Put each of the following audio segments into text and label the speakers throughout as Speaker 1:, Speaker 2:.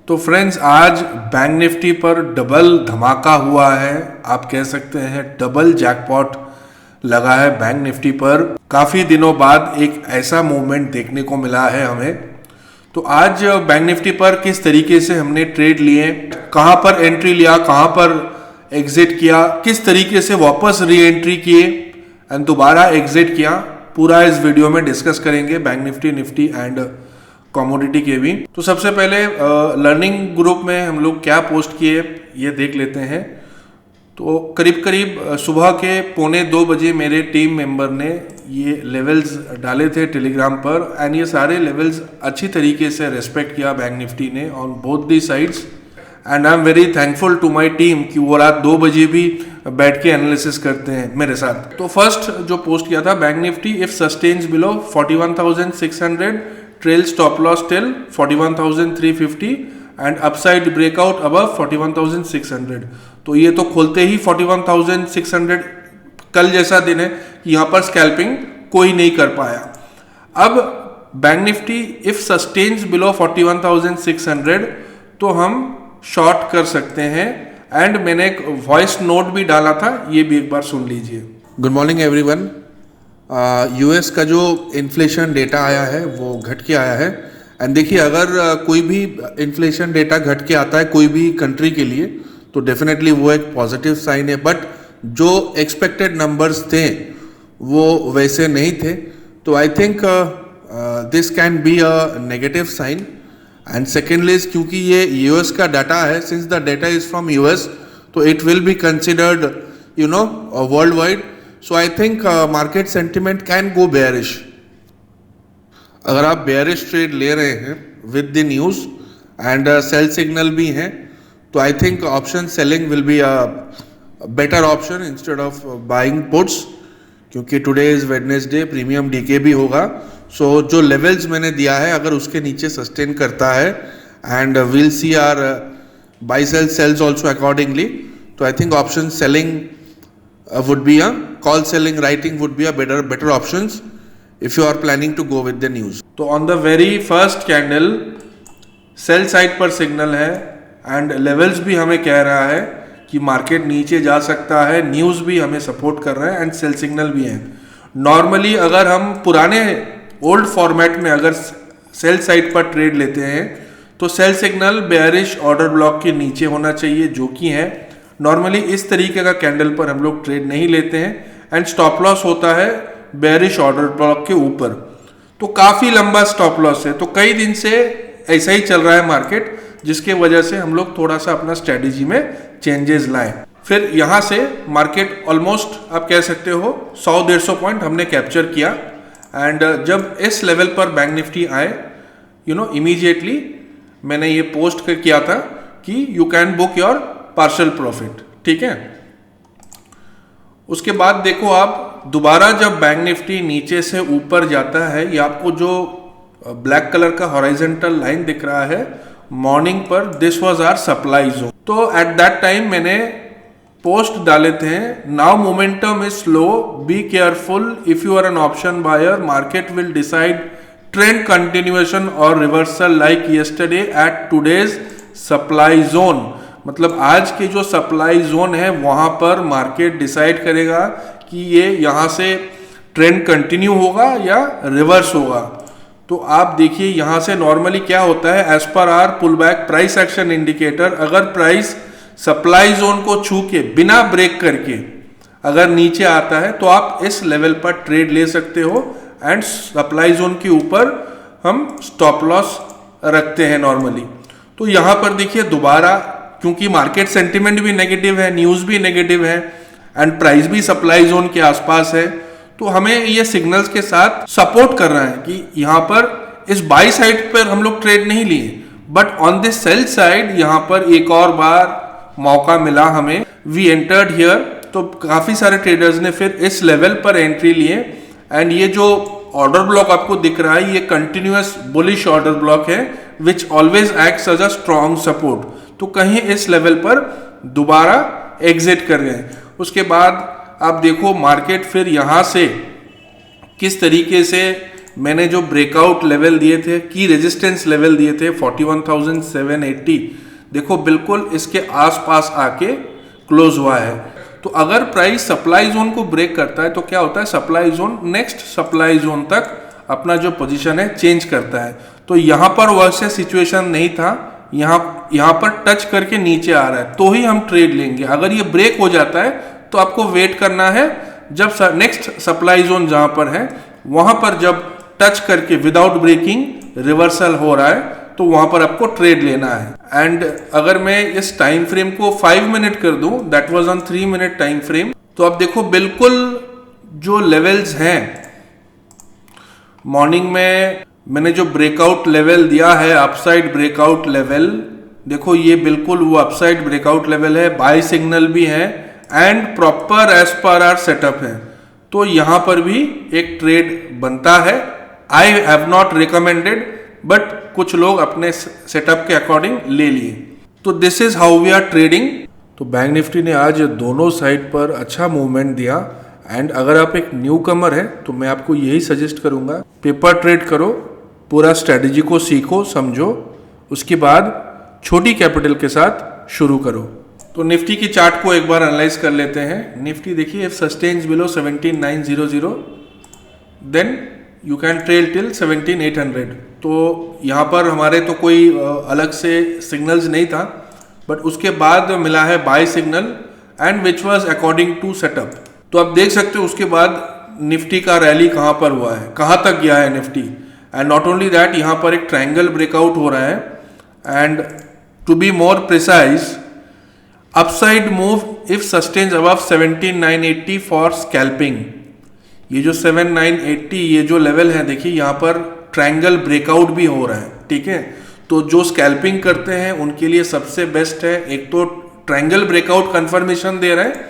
Speaker 1: तो फ्रेंड्स आज bank Nifty पर डबल धमाका हुआ है, आप कह सकते हैं डबल जैकपॉट लगा है बैंक निफ्टी पर। काफ़ी दिनों बाद एक ऐसा मूवमेंट देखने को मिला है हमें। तो आज बैंक निफ्टी पर किस तरीके से हमने ट्रेड लिए, कहां पर एंट्री लिया, कहां पर एग्जिट किया, किस तरीके से वापस री एंट्री किए एंड दोबारा एग्जिट किया, पूरा इस वीडियो में डिस्कस करेंगे बैंक निफ्टी एंड कमोडिटी के भी। तो सबसे पहले लर्निंग ग्रुप में हम लोग क्या पोस्ट किए ये देख लेते हैं। तो करीब सुबह के 1:45 बजे मेरे टीम मेंबर ने ये लेवल्स डाले थे टेलीग्राम पर एंड ये सारे लेवल्स अच्छी तरीके से रेस्पेक्ट किया बैंक निफ्टी ने on both the sides and I am very thankful to my team कि वो रात 2 बजे भी बैठ के एनालिसिस करते हैं मेरे साथ। तो फर्स्ट जो पोस्ट किया था, bank Nifty if sustains below 41,600 trail stop loss till 41,350 and upside breakout above 41,600। तो ये तो खोलते ही 41,600 कल जैसा दिन है कि यहाँ पर स्कैल्पिंग कोई नहीं कर पाया। अब bank Nifty if sustains below 41,600 तो हम शॉर्ट कर सकते हैं एंड मैंने एक वॉइस नोट भी डाला था, ये भी एक बार सुन लीजिए। Good morning everyone. यूएस का जो इन्फ्लेशन डेटा आया है वो घट के आया है एंड देखिए अगर कोई भी इन्फ्लेशन डेटा घट के आता है कोई भी कंट्री के लिए तो डेफिनेटली वो एक पॉजिटिव साइन है, बट जो एक्सपेक्टेड नंबर्स थे वो वैसे नहीं थे। तो I think this can be a negative sign and secondly क्योंकि ये यूएस का डाटा है, since the data is from US तो it will be considered worldwide. So I think market sentiment can go bearish. अगर आप bearish trade ले रहे हैं with the news and sell signal भी हैं तो I think option selling will be a better option instead of buying puts, क्योंकि today is Wednesday, premium decay भी होगा। सो जो लेवल्स मैंने दिया है अगर उसके नीचे सस्टेन करता है and will see our buy sell sells also accordingly, तो I think option selling would be a call selling writing would be a better options if you are planning to go with the news. तो on the very first candle sell side पर signal है and levels भी हमें कह रहा है कि market नीचे जा सकता है, न्यूज़ भी हमें सपोर्ट कर रहा है एंड सेल सिग्नल भी है। नॉर्मली अगर हम पुराने ओल्ड फॉर्मेट में अगर सेल साइड पर ट्रेड लेते हैं तो sell signal bearish order block के नीचे होना चाहिए, जो कि है नॉर्मली इस तरीके का कैंडल पर हम लोग ट्रेड नहीं लेते हैं एंड स्टॉप लॉस होता है बेयरिश ऑर्डर ब्लॉक के ऊपर। तो काफ़ी लंबा स्टॉप लॉस है, तो कई दिन से ऐसा ही चल रहा है मार्केट, जिसके वजह से हम लोग थोड़ा सा अपना स्ट्रेटेजी में चेंजेस लाएं। फिर यहाँ से मार्केट ऑलमोस्ट आप कह सकते हो 100-150 पॉइंट हमने कैप्चर किया एंड जब इस लेवल पर बैंक निफ्टी आए इमीडिएटली मैंने ये पोस्ट किया था कि you can book your partial profit, ठीक है। उसके बाद देखो आप दोबारा जब बैंक निफ्टी नीचे से ऊपर जाता है, ये आपको जो ब्लैक कलर का हॉरिजॉन्टल लाइन दिख रहा है मॉर्निंग पर, this was our supply zone. तो एट दैट टाइम मैंने पोस्ट डाले थे, now momentum is slow, be careful, if you are an option buyer market will decide trend continuation और reversal like yesterday at today's supply zone. मतलब आज के जो supply zone है वहां पर मार्केट डिसाइड करेगा कि ये यहाँ से ट्रेंड कंटिन्यू होगा या रिवर्स होगा। तो आप देखिए यहाँ से नॉर्मली क्या होता है, as per our pull back price action indicator, अगर प्राइस सप्लाई जोन को छू के बिना ब्रेक करके अगर नीचे आता है तो आप इस लेवल पर ट्रेड ले सकते हो एंड सप्लाई जोन के ऊपर हम स्टॉप लॉस रखते हैं नॉर्मली। तो यहाँ पर देखिए दोबारा क्योंकि मार्केट सेंटिमेंट भी नेगेटिव है, न्यूज़ भी नेगेटिव है एंड प्राइस भी सप्लाई जोन के आसपास है, तो हमें ये सिग्नल्स के साथ सपोर्ट कर रहा है कि यहाँ पर इस बाई साइड पर हम लोग ट्रेड नहीं लिए, but on this sell side यहाँ पर एक और बार मौका मिला हमें, वी एंटर्ड हियर। तो काफ़ी सारे ट्रेडर्स ने फिर इस लेवल पर एंट्री लिए एंड ये जो ऑर्डर ब्लॉक आपको दिख रहा है ये कंटिन्यूअस बुलिश ऑर्डर ब्लॉक है which always acts as a strong support. तो कहीं इस लेवल पर दोबारा एग्जिट कर रहे हैं। उसके बाद आप देखो मार्केट फिर यहाँ से किस तरीके से मैंने जो ब्रेकआउट लेवल दिए थे, की रेजिस्टेंस लेवल दिए थे 41,780, देखो बिल्कुल इसके आसपास आके क्लोज हुआ है। तो अगर प्राइस सप्लाई जोन को ब्रेक करता है तो क्या होता है, supply zone next supply zone तक अपना जो पोजीशन है चेंज करता है। तो यहाँ पर वैसे सिचुएशन नहीं था, यहाँ पर टच करके नीचे आ रहा है तो ही हम ट्रेड लेंगे। अगर ये ब्रेक हो जाता है तो आपको वेट करना है, जब नेक्स्ट सप्लाई जोन जहां पर है वहां पर जब टच करके विदाउट ब्रेकिंग रिवर्सल हो रहा है तो वहां पर आपको ट्रेड लेना है। एंड अगर मैं इस टाइम फ्रेम को 5 मिनट कर दूं, that was on 3 minute time frame, तो आप देखो बिल्कुल जो लेवल्स हैं, मॉर्निंग में मैंने जो ब्रेकआउट लेवल दिया है, अपसाइड ब्रेकआउट लेवल, देखो ये बिल्कुल वो अपसाइड ब्रेकआउट लेवल है, बाय सिग्नल भी है and proper as per our setup है। तो यहां पर भी एक ट्रेड बनता है। I have not recommended, but कुछ लोग अपने सेटअप के अकॉर्डिंग ले लिए। तो this is how we are trading. तो बैंक निफ्टी ने आज दोनों साइड पर अच्छा मूवमेंट दिया। एंड अगर आप एक न्यू कमर है तो मैं आपको यही सजेस्ट करूंगा, पेपर ट्रेड करो, पूरा स्ट्रेटेजी को सीखो समझो, उसके बाद छोटी कैपिटल के साथ शुरू करो। तो निफ्टी की चार्ट को एक बार एनालाइज कर लेते हैं। निफ्टी देखिए, if sustains below 17,900 then you can trail till 17,800। तो यहाँ पर हमारे तो कोई अलग से सिग्नल्स नहीं था, बट उसके बाद मिला है buy signal and which was according to setup. तो आप देख सकते हो उसके बाद निफ्टी का रैली कहाँ पर हुआ है, कहाँ तक गया है nifty. And not only that, यहाँ पर एक ट्रायंगल ब्रेकआउट हो रहा है and to be more precise, upside move if sustains above 17,980 for scalping. ये जो 7,980 ये जो लेवल है, देखिए यहाँ पर ट्रायंगल ब्रेकआउट भी हो रहा है, ठीक है। तो जो स्कैल्पिंग करते हैं उनके लिए सबसे बेस्ट है, एक तो ट्रायंगल ब्रेकआउट कंफर्मेशन दे रहा है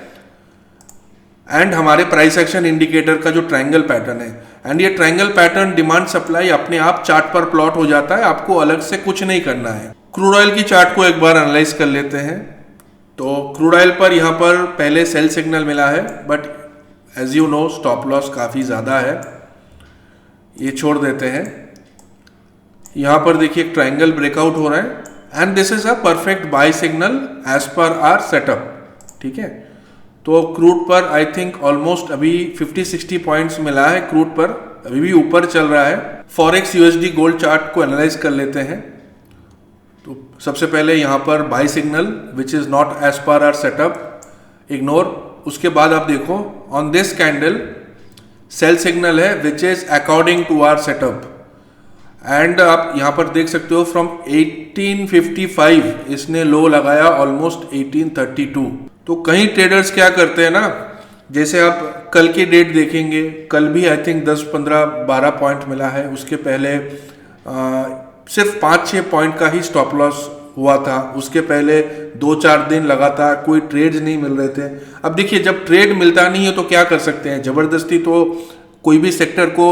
Speaker 1: एंड हमारे प्राइस एक्शन इंडिकेटर का जो ट्रायंगल पैटर्न है, एंड ये ट्रायंगल पैटर्न डिमांड सप्लाई अपने आप चार्ट पर प्लॉट हो जाता है, आपको अलग से कुछ नहीं करना है। क्रूड ऑयल की चार्ट को एक बार एनालाइज कर लेते हैं। तो क्रूड ऑयल पर यहाँ पर पहले सेल सिग्नल मिला है, but as you know stop loss काफ़ी ज़्यादा है, ये छोड़ देते हैं। यहाँ पर देखिए एक ट्रायंगल ब्रेकआउट हो रहा है and this is a perfect buy signal as per our setup, ठीक है। तो क्रूड पर आई थिंक ऑलमोस्ट अभी 50-60 पॉइंट्स मिला है, क्रूड पर अभी भी ऊपर चल रहा है। फॉरेक्स यूएसडी गोल्ड चार्ट को एनालाइज कर लेते हैं। तो सबसे पहले यहाँ पर buy signal which is not as per our setup, ignore. उसके बाद आप देखो on this candle sell signal है which is according to our setup and आप यहाँ पर देख सकते हो फ्रॉम 1855 इसने लो लगाया ऑलमोस्ट 1832। तो कई ट्रेडर्स क्या करते हैं ना, जैसे आप कल की डेट देखेंगे, कल भी आई थिंक 10, 15, 12 पॉइंट मिला है, उसके पहले सिर्फ 5-6 पॉइंट का ही स्टॉप लॉस हुआ था, उसके पहले 2-4 दिन लगातार कोई ट्रेड्स नहीं मिल रहे थे। अब देखिए जब ट्रेड मिलता नहीं है तो क्या कर सकते हैं, जबरदस्ती तो कोई भी सेक्टर को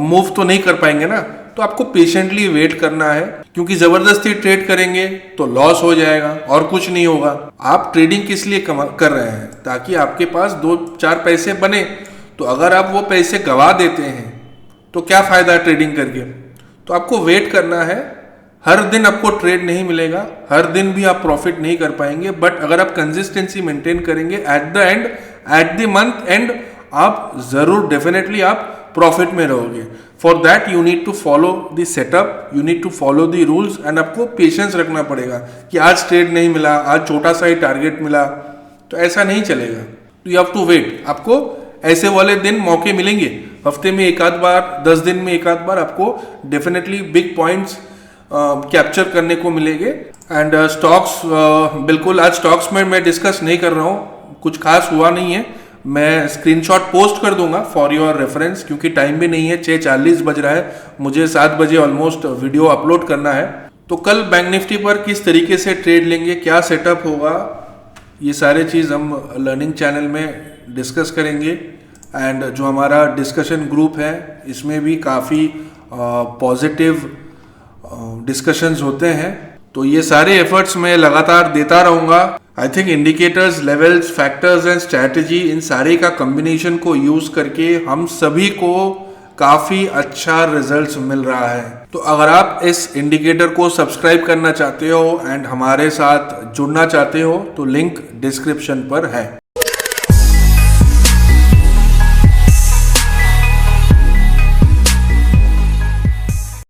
Speaker 1: मूव तो नहीं कर पाएंगे ना, तो आपको पेशेंटली वेट करना है, क्योंकि जबरदस्ती ट्रेड करेंगे तो लॉस हो जाएगा और कुछ नहीं होगा। आप ट्रेडिंग किस लिए कर रहे हैं, ताकि आपके पास 2-4 पैसे बने। तो अगर आप वो पैसे गवा देते हैं तो क्या फायदा है ट्रेडिंग करके। तो आपको वेट करना है, हर दिन आपको ट्रेड नहीं मिलेगा, हर दिन भी आप प्रॉफिट नहीं कर पाएंगे, बट अगर आप कंसिस्टेंसी मेंटेन करेंगे at the end, at the month end, आप जरूर डेफिनेटली आप प्रॉफिट में रहोगे। For that you need to follow the setup, you need to follow the rules and आपको पेशेंस रखना पड़ेगा कि आज ट्रेड नहीं मिला, आज छोटा सा ही टारगेट मिला, तो ऐसा नहीं चलेगा। You have to wait. आपको ऐसे वाले दिन मौके मिलेंगे, हफ्ते में एक आध बार, 10 दिन में एक आध बार आपको डेफिनेटली बिग पॉइंट्स कैप्चर करने को मिलेंगे। एंड स्टॉक्स बिल्कुल आज स्टॉक्स में मैं डिस्कस नहीं कर रहा हूँ, कुछ खास हुआ नहीं है, मैं स्क्रीनशॉट पोस्ट कर दूंगा फॉर योर रेफरेंस, क्योंकि टाइम भी नहीं है, 6:40 बज रहा है, मुझे 7 बजे ऑलमोस्ट वीडियो अपलोड करना है। तो कल बैंक निफ्टी पर किस तरीके से ट्रेड लेंगे, क्या सेटअप होगा, ये सारे चीज़ हम लर्निंग चैनल में डिस्कस करेंगे। एंड जो हमारा डिस्कशन ग्रुप है इसमें भी काफ़ी पॉजिटिव डिस्कशंस होते हैं। तो ये सारे एफर्ट्स मैं लगातार देता रहूँगा। I think indicators, levels, factors and strategy, इन सारे का कॉम्बिनेशन को यूज़ करके हम सभी को काफी अच्छा रिजल्ट्स मिल रहा है। तो अगर आप इस इंडिकेटर को सब्सक्राइब करना चाहते हो एंड हमारे साथ जुड़ना चाहते हो तो लिंक डिस्क्रिप्शन पर है।